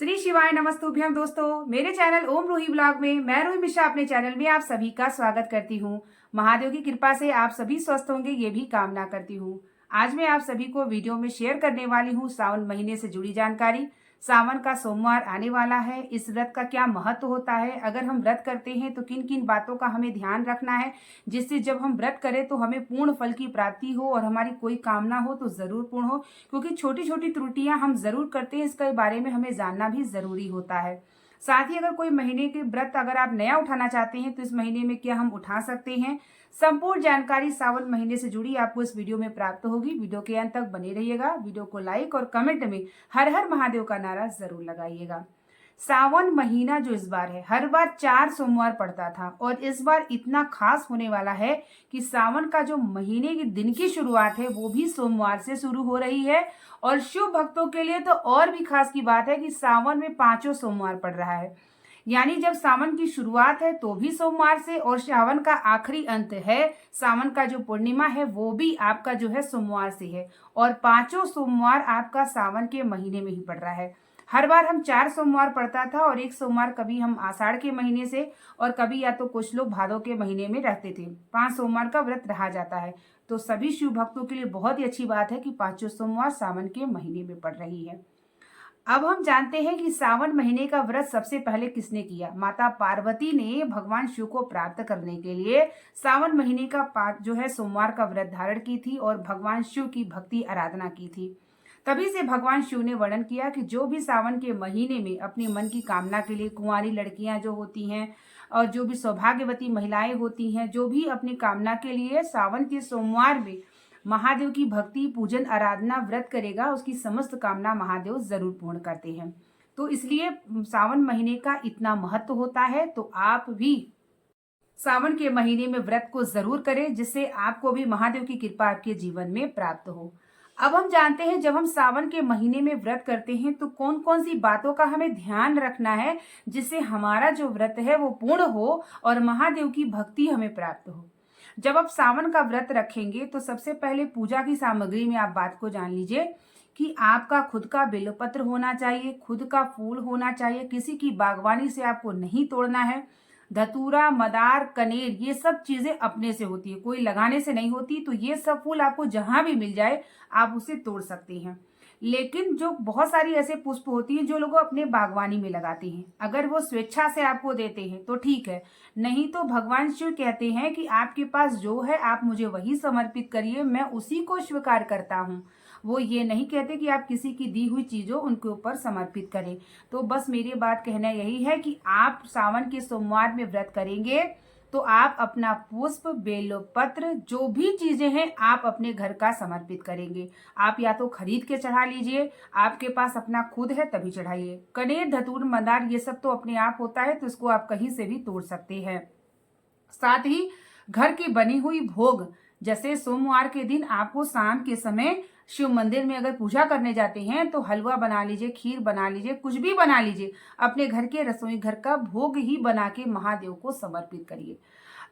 श्री शिवाय नमस्तुभ्यम दोस्तों, मेरे चैनल ओम रूही ब्लॉग में मैं रूही मिश्रा अपने चैनल में आप सभी का स्वागत करती हूँ। महादेव की कृपा से आप सभी स्वस्थ होंगे ये भी कामना करती हूँ। आज मैं आप सभी को वीडियो में शेयर करने वाली हूँ सावन महीने से जुड़ी जानकारी। सावन का सोमवार आने वाला है, इस व्रत का क्या महत्व होता है, अगर हम व्रत करते हैं तो किन किन बातों का हमें ध्यान रखना है, जिससे जब हम व्रत करें तो हमें पूर्ण फल की प्राप्ति हो और हमारी कोई कामना हो तो जरूर पूर्ण हो। क्योंकि छोटी छोटी त्रुटियां हम जरूर करते हैं, इसके बारे में हमें जानना भी जरूरी होता है। साथ ही अगर कोई महीने के व्रत अगर आप नया उठाना चाहते हैं तो इस महीने में क्या हम उठा सकते हैं, संपूर्ण जानकारी सावन महीने से जुड़ी आपको इस वीडियो में प्राप्त होगी। वीडियो के अंत तक बने रहिएगा। वीडियो को लाइक और कमेंट में हर हर महादेव का नारा जरूर लगाइएगा। सावन महीना जो इस बार है, हर बार 4 सोमवार पड़ता था और इस बार इतना खास होने वाला है कि सावन का जो महीने के दिन की शुरुआत है वो भी सोमवार से शुरू हो रही है। और शिव भक्तों के लिए तो और भी खास की बात है कि सावन में 5 सोमवार पड़ रहा है। यानी जब सावन की शुरुआत है तो भी सोमवार से, और सावन का आखिरी अंत है, सावन का जो पूर्णिमा है वो भी आपका जो है सोमवार से है। और 5 सोमवार आपका सावन के महीने में ही पड़ रहा है। हर बार हम 4 सोमवार पड़ता था और 1 सोमवार कभी हम आषाढ़ के महीने से और कभी या तो कुछ लोग भादों के महीने में रहते थे। 5 सोमवार का व्रत रहा जाता है। तो सभी शिव भक्तों के लिए बहुत ही अच्छी बात है कि 5 सोमवार सावन के महीने में पड़ रही है। अब हम जानते हैं कि सावन महीने का व्रत सबसे पहले किसने किया। माता पार्वती ने भगवान शिव को प्राप्त करने के लिए सावन महीने का 5 जो है सोमवार का व्रत धारण की थी और भगवान शिव की भक्ति आराधना की थी। तभी से भगवान शिव ने वर्णन किया कि जो भी सावन के महीने में अपने मन की कामना के लिए कुंवारी लड़कियां जो होती हैं और जो भी सौभाग्यवती महिलाएं होती हैं, जो भी अपनी कामना के लिए सावन के सोमवार में महादेव की भक्ति पूजन आराधना व्रत करेगा, उसकी समस्त कामना महादेव जरूर पूर्ण करते हैं। तो इसलिए सावन महीने का इतना महत्व होता है। तो आप भी सावन के महीने में व्रत को जरूर करें, जिससे आपको भी महादेव की कृपा आपके जीवन में प्राप्त हो। अब हम जानते हैं जब हम सावन के महीने में व्रत करते हैं तो कौन कौन सी बातों का हमें ध्यान रखना है, जिससे हमारा जो व्रत है वो पूर्ण हो और महादेव की भक्ति हमें प्राप्त हो। जब आप सावन का व्रत रखेंगे तो सबसे पहले पूजा की सामग्री में आप बात को जान लीजिए कि आपका खुद का बेलपत्र होना चाहिए, खुद का फूल होना चाहिए, किसी की बागवानी से आपको नहीं तोड़ना है। धतूरा, मदार, कनेर, ये सब चीजें अपने से होती है, कोई लगाने से नहीं होती। तो ये सब फूल आपको जहां भी मिल जाए आप उसे तोड़ सकते हैं। लेकिन जो बहुत सारी ऐसे पुष्प होती हैं जो लोग अपने बागवानी में लगाते हैं, अगर वो स्वेच्छा से आपको देते हैं तो ठीक है, नहीं तो भगवान शिव कहते हैं कि आपके पास जो है आप मुझे वही समर्पित करिए, मैं उसी को स्वीकार करता हूँ। वो ये नहीं कहते कि आप किसी की दी हुई चीजों उनके ऊपर समर्पित करें। तो बस मेरी बात कहना यही है कि आप सावन के सोमवार में व्रत करेंगे तो आप अपना पुष्प, बेलपत्र, जो भी चीजें हैं आप अपने घर का समर्पित करेंगे। आप या तो खरीद के चढ़ा लीजिए, आपके पास अपना खुद है तभी चढ़ाइए। कनेर, धतूर, मंदार ये सब तो अपने आप होता है, तो इसको आप कहीं से भी तोड़ सकते हैं। साथ ही घर की बनी हुई भोग, जैसे सोमवार के दिन आपको शाम के समय शिव मंदिर में अगर पूजा करने जाते हैं तो हलवा बना लीजिए, खीर बना लीजिए, कुछ भी बना लीजिए, अपने घर के रसोई घर का भोग ही बना के महादेव को समर्पित करिए।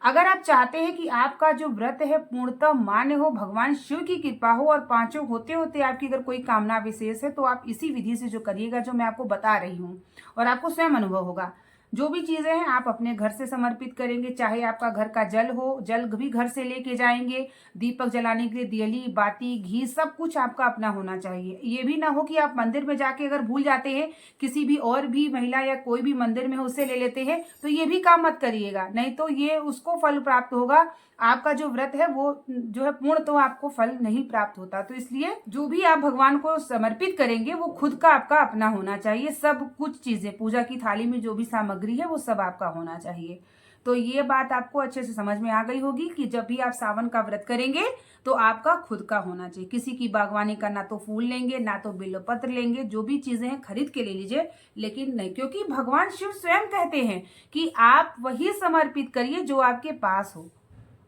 अगर आप चाहते हैं कि आपका जो व्रत है पूर्णतः मान्य हो, भगवान शिव की कृपा हो और 5 होते होते आपकी अगर कोई कामना विशेष है, तो आप इसी विधि से जो करिएगा जो मैं आपको बता रही हूँ, और आपको स्वयं अनुभव होगा। जो भी चीजें हैं आप अपने घर से समर्पित करेंगे, चाहे आपका घर का जल हो, जल भी घर से लेके जाएंगे। दीपक जलाने के लिए दियली, बाती, घी सब कुछ आपका अपना होना चाहिए। ये भी ना हो कि आप मंदिर में जाके अगर भूल जाते हैं, किसी भी और भी महिला या कोई भी मंदिर में उससे ले लेते हैं, तो ये भी काम मत करिएगा, नहीं तो ये उसको फल प्राप्त होगा, आपका जो व्रत है वो जो है पूर्ण तो आपको फल नहीं प्राप्त होता। तो इसलिए जो भी आप भगवान को समर्पित करेंगे वो खुद का आपका अपना होना चाहिए। सब कुछ चीजें पूजा की थाली में जो भी सामग्री है वो सब आपका होना चाहिए। तो ये बात आपको अच्छे से समझ में आ गई होगी कि जब भी आप सावन का व्रत करेंगे तो आपका खुद का होना चाहिए। किसी की बागवानी का ना तो फूल लेंगे ना तो बेलपत्र लेंगे, जो भी चीजें हैं खरीद के ले लीजिए, लेकिन नहीं, क्योंकि भगवान शिव स्वयं कहते हैं कि आप वही समर्पित करिए जो आपके पास हो।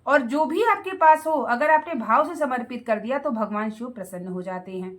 और जो भी आपके पास हो अगर आपने भाव से समर्पित कर दिया तो भगवान शिव प्रसन्न हो जाते हैं।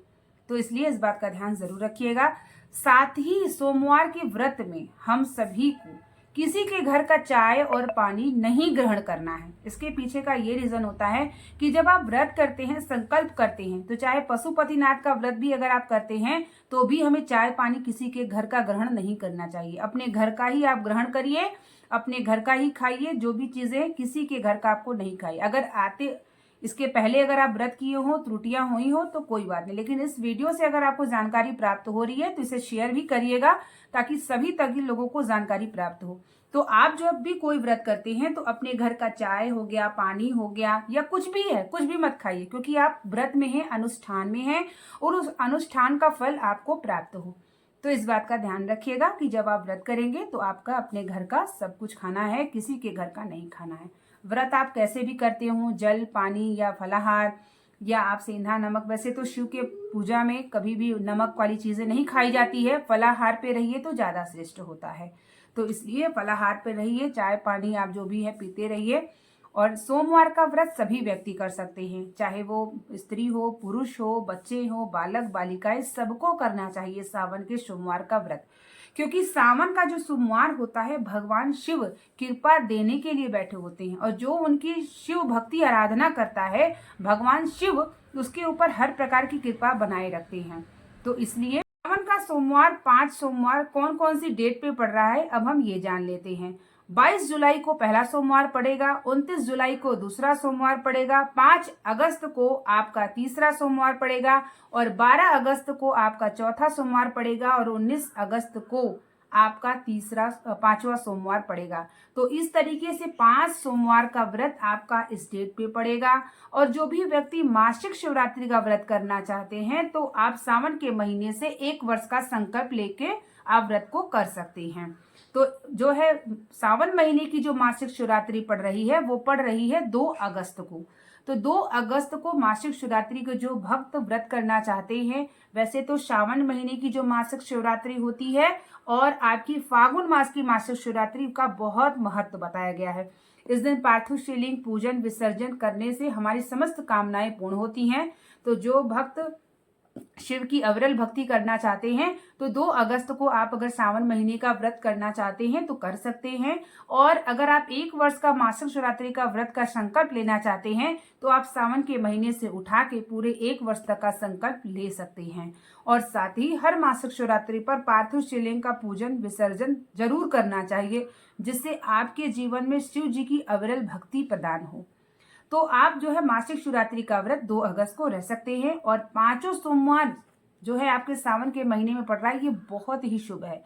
तो इसलिए इस बात का ध्यान जरूर रखिएगा। साथ ही सोमवार के व्रत में हम सभी को किसी के घर का चाय और पानी नहीं ग्रहण करना है। इसके पीछे का ये रीजन होता है कि जब आप व्रत करते हैं, संकल्प करते हैं, तो चाहे पशुपतिनाथ का व्रत भी अगर आप करते हैं तो भी हमें चाय पानी किसी के घर का ग्रहण नहीं करना चाहिए। अपने घर का ही आप ग्रहण करिए, अपने घर का ही खाइए, जो भी चीजें किसी के घर का आपको नहीं खाइए। अगर इसके पहले अगर आप व्रत किए हो, त्रुटियां हुई हो तो कोई बात नहीं, लेकिन इस वीडियो से अगर आपको जानकारी प्राप्त हो रही है तो इसे शेयर भी करिएगा ताकि सभी तक लोगों को जानकारी प्राप्त हो। तो आप जब भी कोई व्रत करते हैं तो अपने घर का चाय हो गया, पानी हो गया, या कुछ भी है, कुछ भी मत खाइए, क्योंकि आप व्रत में हैं, अनुष्ठान में हैं और उस अनुष्ठान का फल आपको प्राप्त हो। तो इस बात का ध्यान रखिएगा कि जब आप व्रत करेंगे तो आपका अपने घर का सब कुछ खाना है, किसी के घर का नहीं खाना है। व्रत आप कैसे भी करते हो, जल, पानी या फलाहार या आप सेंधा नमक, वैसे तो शिव के पूजा में कभी भी नमक वाली चीजें नहीं खाई जाती है। फलाहार पे रहिए तो ज्यादा श्रेष्ठ होता है, तो इसलिए फलाहार पे रहिए, चाय पानी आप जो भी है पीते रहिए। और सोमवार का व्रत सभी व्यक्ति कर सकते हैं, चाहे वो स्त्री हो, पुरुष हो, बच्चे हो, बालक बालिकाएं, सबको करना चाहिए सावन के सोमवार का व्रत। क्योंकि सावन का जो सोमवार होता है भगवान शिव कृपा देने के लिए बैठे होते हैं, और जो उनकी शिव भक्ति आराधना करता है भगवान शिव उसके ऊपर हर प्रकार की कृपा बनाए रखते हैं। तो इसलिए सावन का सोमवार 5 सोमवार कौन कौन सी डेट पे पड़ रहा है अब हम ये जान लेते हैं। 22 जुलाई को पहला सोमवार पड़ेगा, 29 जुलाई को दूसरा सोमवार पड़ेगा, 5 अगस्त को आपका तीसरा सोमवार पड़ेगा और 12 अगस्त को आपका चौथा सोमवार पड़ेगा और 19 अगस्त को आपका पांचवा सोमवार पड़ेगा। तो इस तरीके से 5 सोमवार का व्रत आपका इस डेट पे पड़ेगा। और जो भी व्यक्ति मासिक शिवरात्रि का व्रत करना चाहते हैं तो आप सावन के महीने से 1 वर्ष का संकल्प लेके आप व्रत को कर सकते हैं। तो जो है सावन महीने की जो मासिक शिवरात्रि पड़ रही है वो पड़ रही है 2 अगस्त को। तो 2 अगस्त को मासिक शिवरात्रि को जो भक्त व्रत करना चाहते हैं, वैसे तो श्रावण महीने की जो मासिक शिवरात्रि होती है और आपकी फागुन मास की मासिक शिवरात्रि का बहुत महत्व बताया गया है। इस दिन पार्थिव शिवलिंग पूजन विसर्जन करने से हमारी समस्त कामनाएं पूर्ण होती हैं। तो जो भक्त शिव की अविरल भक्ति करना चाहते हैं तो 2 अगस्त को आप अगर सावन महीने का व्रत करना चाहते हैं तो कर सकते हैं। और अगर आप 1 वर्ष का मासिक शिवरात्रि का व्रत का संकल्प लेना चाहते हैं तो आप सावन के महीने से उठा के पूरे 1 वर्ष तक का संकल्प ले सकते हैं। और साथ ही हर मासिक शिवरात्रि पर पार्थिव शिवलिंग का पूजन विसर्जन जरूर करना चाहिए, जिससे आपके जीवन में शिव जी की अविरल भक्ति प्रदान हो। तो आप जो है मासिक शिवरात्रि का व्रत 2 अगस्त को रह सकते हैं। और 5 सोमवार जो है आपके सावन के महीने में पड़ रहा है, ये बहुत ही शुभ है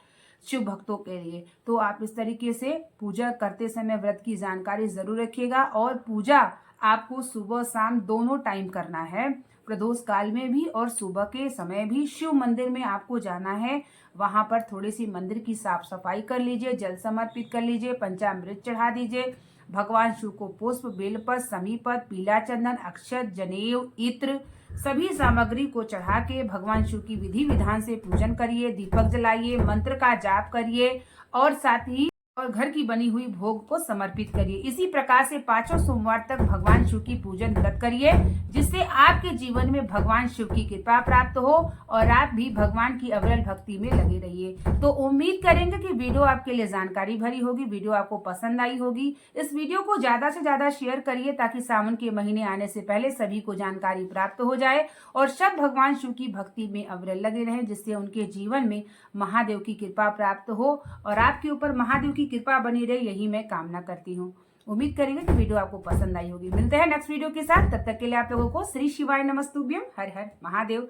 शिव भक्तों के लिए। तो आप इस तरीके से पूजा करते समय व्रत की जानकारी जरूर रखिएगा। और पूजा आपको सुबह शाम दोनों टाइम करना है, प्रदोष काल में भी और सुबह के समय भी। शिव मंदिर में आपको जाना है, वहां पर थोड़ी सी मंदिर की साफ सफाई कर लीजिए, जल समर्पित कर लीजिए, पंचामृत चढ़ा दीजिए, भगवान शिव को पुष्प, बेलपत्र, समीपत, पीला चंदन, अक्षत, जनेऊ, इत्र सभी सामग्री को चढ़ा के भगवान शिव की विधि विधान से पूजन करिए, दीपक जलाइए, मंत्र का जाप करिए और साथ ही और घर की बनी हुई भोग को समर्पित करिए। इसी प्रकार से 5 सोमवार तक भगवान शिव की पूजन व्रत करिए, जिससे आपके जीवन में भगवान शिव की कृपा प्राप्त हो और आप भी भगवान की अविरल भक्ति में लगे रहिए। तो उम्मीद करेंगे कि वीडियो आपके लिए जानकारी भरी होगी, वीडियो आपको पसंद आई होगी। इस वीडियो को ज्यादा से ज्यादा शेयर करिए ताकि सावन के महीने आने से पहले सभी को जानकारी प्राप्त हो जाए और सब भगवान शिव की भक्ति में अविरल लगे रहें, जिससे उनके जीवन में महादेव की कृपा प्राप्त हो और आपके ऊपर महादेव की कृपा बनी रहे, यही मैं कामना करती हूँ। उम्मीद करेंगे कि वीडियो आपको पसंद आई होगी। मिलते हैं नेक्स्ट वीडियो के साथ, तब तक के लिए आप लोगों को श्री शिवाय नमस्तुभ्यम। हर हर महादेव।